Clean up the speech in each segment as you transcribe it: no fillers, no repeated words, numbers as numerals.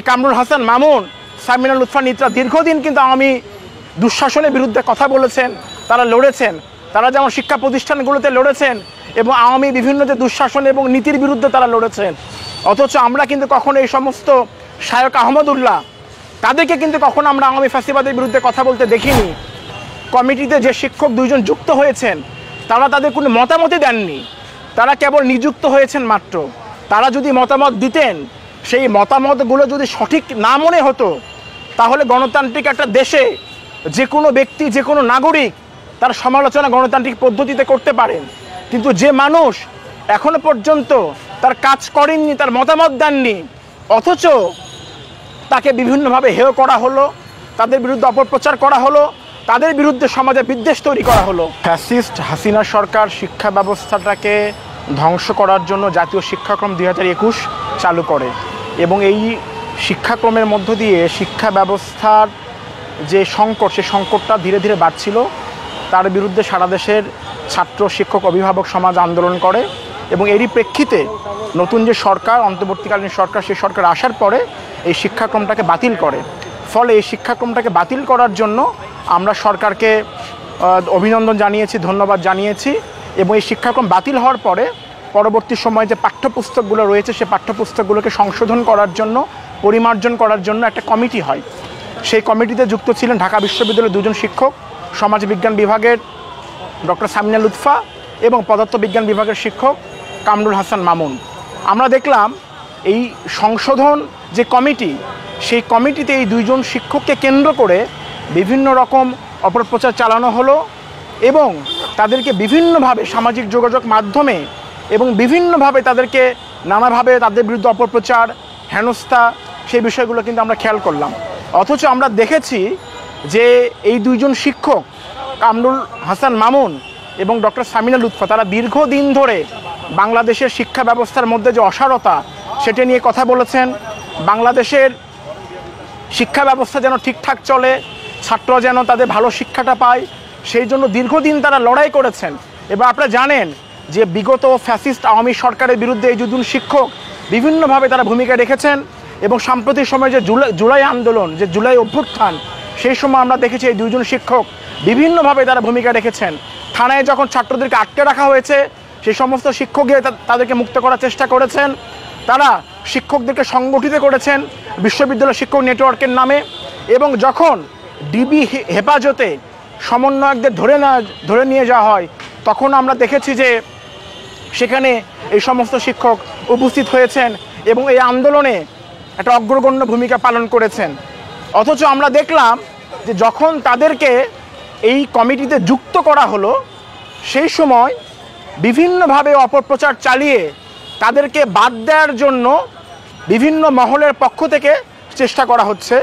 কামরুল হাসান মামুন, সামিনা লুৎফা নিত্রা দীর্ঘদিন কিন্তু আওয়ামী দুঃশাসনের বিরুদ্ধে কথা বলেছেন, তারা লড়েছেন। তারা যেমন শিক্ষা প্রতিষ্ঠানগুলোতে লড়েছেন এবং আওয়ামী বিভিন্ন যে দুঃশাসন এবং নীতির বিরুদ্ধে তারা লড়েছেন। অথচ আমরা কিন্তু কখনো এই সমস্ত শায়ক আহমদুল্লাহ তাদেরকে কিন্তু কখনো আমরা আওয়ামী ফ্যাসিবাদের বিরুদ্ধে কথা বলতে দেখিনি। কমিটিতে যে শিক্ষক দুইজন যুক্ত হয়েছেন তারা তাদের কোনো মতামতই দেননি, তারা কেবল নিযুক্ত হয়েছেন মাত্র। তারা যদি মতামত দিতেন, সেই মতামতগুলো যদি সঠিক না মনে হতো, তাহলে গণতান্ত্রিক একটা দেশে যে কোনো ব্যক্তি, যে কোনো নাগরিক তার সমালোচনা গণতান্ত্রিক পদ্ধতিতে করতে পারেন। কিন্তু যে মানুষ এখনো পর্যন্ত তার কাজ করেননি, তার মতামত দেননি, অথচ তাকে বিভিন্নভাবে হেয় করা হলো, তাদের বিরুদ্ধে অপপ্রচার করা হলো, তাদের বিরুদ্ধে সমাজে বিদ্বেষ তৈরি করা হলো। ফ্যাসিস্ট হাসিনা সরকার শিক্ষা ব্যবস্থাটাকে ধ্বংস করার জন্য জাতীয় শিক্ষাক্রম 2021 চালু করে এবং এই শিক্ষাক্রমের মধ্য দিয়ে শিক্ষা ব্যবস্থার যে সংকট, সে সংকটটা ধীরে ধীরে বাড়ছিল। তার বিরুদ্ধে সারা দেশের ছাত্র, শিক্ষক, অভিভাবক সমাজ আন্দোলন করে এবং এরই প্রেক্ষিতে নতুন যে সরকার, অন্তর্বর্তীকালীন সরকার, সেই সরকার আসার পরে এই শিক্ষাক্রমটাকে বাতিল করে। ফলে এই শিক্ষাক্রমটাকে বাতিল করার জন্য আমরা সরকারকে অভিনন্দন জানিয়েছি, ধন্যবাদ জানিয়েছি এবং এই শিক্ষাক্রম বাতিল হওয়ার পরে পরবর্তী সময়ে যে পাঠ্যপুস্তকগুলো রয়েছে সে পাঠ্যপুস্তকগুলোকে সংশোধন করার জন্য, পরিমার্জন করার জন্য একটা কমিটি হয়। সেই কমিটিতে যুক্ত ছিলেন ঢাকা বিশ্ববিদ্যালয়ের দুজন শিক্ষক, সমাজবিজ্ঞান বিভাগের ডক্টর সামিনা লুৎফা এবং পদার্থবিজ্ঞান বিভাগের শিক্ষক কামরুল হাসান মামুন। আমরা দেখলাম এই সংশোধন যে কমিটি, সেই কমিটিতে এই দুইজন শিক্ষককে কেন্দ্র করে বিভিন্ন রকম অপপ্রচার চালানো হলো এবং তাদেরকে বিভিন্নভাবে সামাজিক যোগাযোগ মাধ্যমে এবং বিভিন্নভাবে তাদেরকে নানাভাবে তাদের বিরুদ্ধে অপপ্রচার, হেনস্থা, সেই বিষয়গুলো কিন্তু আমরা খেয়াল করলাম। অথচ আমরা দেখেছি যে এই দুইজন শিক্ষক কামরুল হাসান মামুন এবং ডক্টর সামিনা লুৎফা তারা দীর্ঘদিন ধরে বাংলাদেশের শিক্ষা ব্যবস্থার মধ্যে যে অসারতা, সেটা নিয়ে কথা বলেছেন। বাংলাদেশের শিক্ষা ব্যবস্থা যেন ঠিকঠাক চলে, ছাত্ররা যেন তাদের ভালো শিক্ষাটা পায়, সেই জন্য দীর্ঘদিন তারা লড়াই করেছেন। এবার আপনারা জানেন যে বিগত ফ্যাসিস্ট আওয়ামী সরকারের বিরুদ্ধে এই দুজন শিক্ষক বিভিন্নভাবে তারা ভূমিকা রেখেছেন এবং সাম্প্রতিক সময়ে যে জুলাই আন্দোলন, যে জুলাই অভ্যুত্থান, সেই সময় আমরা দেখেছি এই দুজন শিক্ষক বিভিন্নভাবে তারা ভূমিকা রেখেছেন। থানায় যখন ছাত্রদেরকে আটকে রাখা হয়েছে, সেই সমস্ত শিক্ষক গিয়ে তাদেরকে মুক্ত করার চেষ্টা করেছেন। তারা শিক্ষকদেরকে সংগঠিত করেছেন বিশ্ববিদ্যালয় শিক্ষক নেটওয়ার্কের নামে এবং যখন ডিবি হেফাজতে সমন্বয়কদের ধরে নিয়ে যাওয়া হয়, তখন আমরা দেখেছি যে সেখানে এই সমস্ত শিক্ষক উপস্থিত হয়েছেন এবং এই আন্দোলনে একটা অগ্রগণ্য ভূমিকা পালন করেছেন। অথচ আমরা দেখলাম যে যখন তাদেরকে এই কমিটিতে যুক্ত করা হলো, সেই সময় বিভিন্নভাবে অপপ্রচার চালিয়ে তাদেরকে বাদ দেওয়ার জন্য বিভিন্ন মহলের পক্ষ থেকে চেষ্টা করা হচ্ছে।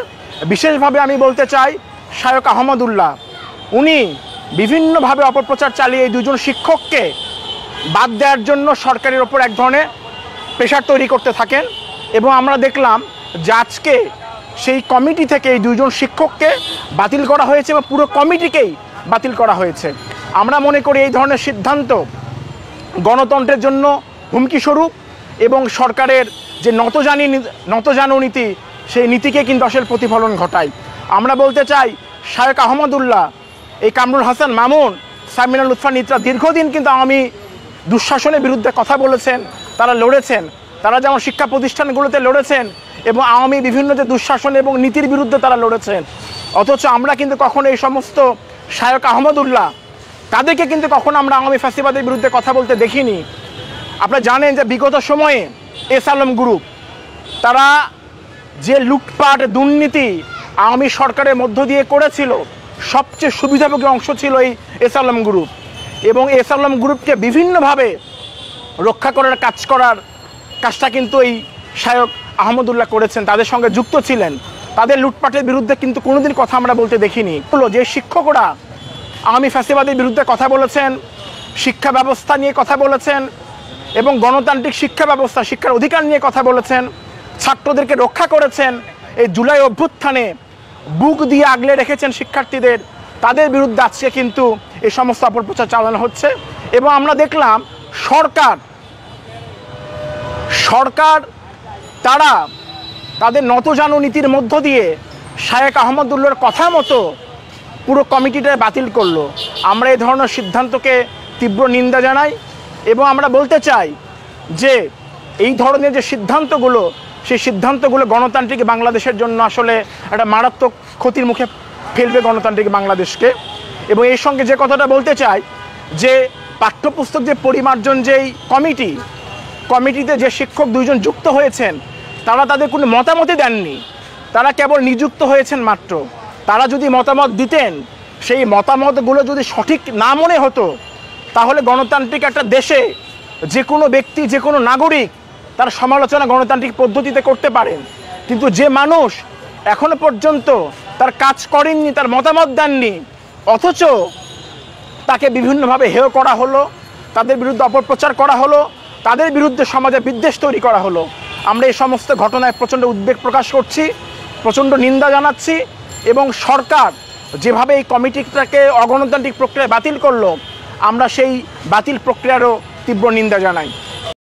বিশেষভাবে আমি বলতে চাই শায়ক আহমদুল্লাহ, উনি বিভিন্নভাবে অপপ্রচার চালিয়ে এই দুজন শিক্ষককে বাদ দেওয়ার জন্য সরকারের ওপর এক ধরনের প্রেশার তৈরি করতে থাকেন এবং আমরা দেখলাম যে আজকে সেই কমিটি থেকে এই দুজন শিক্ষককে বাতিল করা হয়েছে এবং পুরো কমিটিকেই বাতিল করা হয়েছে। আমরা মনে করি এই ধরনের সিদ্ধান্ত গণতন্ত্রের জন্য হুমকি স্বরূপ এবং সরকারের যে নতজানু নীতি, সেই নীতিকে কিন্তু আসলে প্রতিফলন ঘটায়। আমরা বলতে চাই শায়ক আহমদুল্লাহ, এই কামরুল হাসান মামুন, সামিনা লুৎফা নিত্রা দীর্ঘদিন কিন্তু আওয়ামী দুঃশাসনের বিরুদ্ধে কথা বলেছেন, তারা লড়েছেন। তারা যেমন শিক্ষা প্রতিষ্ঠানগুলোতে লড়েছেন এবং আওয়ামী বিভিন্ন যে দুঃশাসন এবং নীতির বিরুদ্ধে তারা লড়েছেন। অথচ আমরা কিন্তু কখনো এই সমস্ত শায়ক আহমদুল্লাহ তাদেরকে কিন্তু কখনো আমরা আওয়ামী ফ্যাসিবাদের বিরুদ্ধে কথা বলতে দেখিনি। আপনারা জানেন যে বিগত সময়ে এস আলম গ্রুপ তারা যে লুটপাট, দুর্নীতি আওয়ামী সরকারের মধ্য দিয়ে করেছিল, সবচেয়ে সুবিধাভোগী অংশ ছিল এই এস আলম গ্রুপ এবং এস আলম গ্রুপকে বিভিন্নভাবে রক্ষা করার কাজটা কিন্তু এই শায়ক আহমদুল্লাহ করেছেন, তাদের সঙ্গে যুক্ত ছিলেন। তাদের লুটপাটের বিরুদ্ধে কিন্তু কোনোদিন কথা আমরা বলতে দেখিনি। যে শিক্ষকরা আওয়ামী ফ্যাসিবাদের বিরুদ্ধে কথা বলেছেন, শিক্ষা ব্যবস্থা নিয়ে কথা বলেছেন এবং গণতান্ত্রিক শিক্ষা ব্যবস্থা, শিক্ষার অধিকার নিয়ে কথা বলেছেন, ছাত্রদেরকে রক্ষা করেছেন, এই জুলাই অভ্যুত্থানে বুক দিয়ে আগলে রেখেছেন শিক্ষার্থীদের, তাদের বিরুদ্ধে আজকে কিন্তু এই সমস্ত অপপ্রচার চালানো হচ্ছে। এবং আমরা দেখলাম সরকার তারা তাদের নতজানু নীতির মধ্য দিয়ে শায়েখ আহমদুল্লাহর কথা মতো পুরো কমিটিটা বাতিল করলো। আমরা এই ধরনের সিদ্ধান্তকে তীব্র নিন্দা জানাই এবং আমরা বলতে চাই যে এই ধরনের যে সিদ্ধান্তগুলো, সেই সিদ্ধান্তগুলো গণতান্ত্রিক বাংলাদেশের জন্য আসলে একটা মারাত্মক ক্ষতির মুখে ফেলবে গণতান্ত্রিক বাংলাদেশকে। এবং এর সঙ্গে যে কথাটা বলতে চাই যে পাঠ্যপুস্তক যে পরিমার্জন যেই কমিটিতে যে শিক্ষক দুইজন যুক্ত হয়েছেন, তারা তাদের কোনো মতামতই দেননি, তারা কেবল নিযুক্ত হয়েছেন মাত্র। তারা যদি মতামত দিতেন, সেই মতামতগুলো যদি সঠিক না মনে হতো, তাহলে গণতান্ত্রিক একটা দেশে যে কোনো ব্যক্তি, যে কোনো নাগরিক তার সমালোচনা গণতান্ত্রিক পদ্ধতিতে করতে পারেন। কিন্তু যে মানুষ এখনো পর্যন্ত তার কাজ করেননি, তার মতামত দেননি, অথচ তাকে বিভিন্নভাবে হেয় করা হলো, তাদের বিরুদ্ধে অপপ্রচার করা হলো, তাদের বিরুদ্ধে সমাজে বিদ্বেষ তৈরি করা হলো। আমরা এই সমস্ত ঘটনায় প্রচণ্ড উদ্বেগ প্রকাশ করছি, প্রচণ্ড নিন্দা জানাচ্ছি এবং সরকার যেভাবে এই কমিটিটাকে অগণতান্ত্রিক প্রক্রিয়ায় বাতিল করলো, আমরা সেই বাতিল প্রক্রিয়ারও তীব্র নিন্দা জানাই।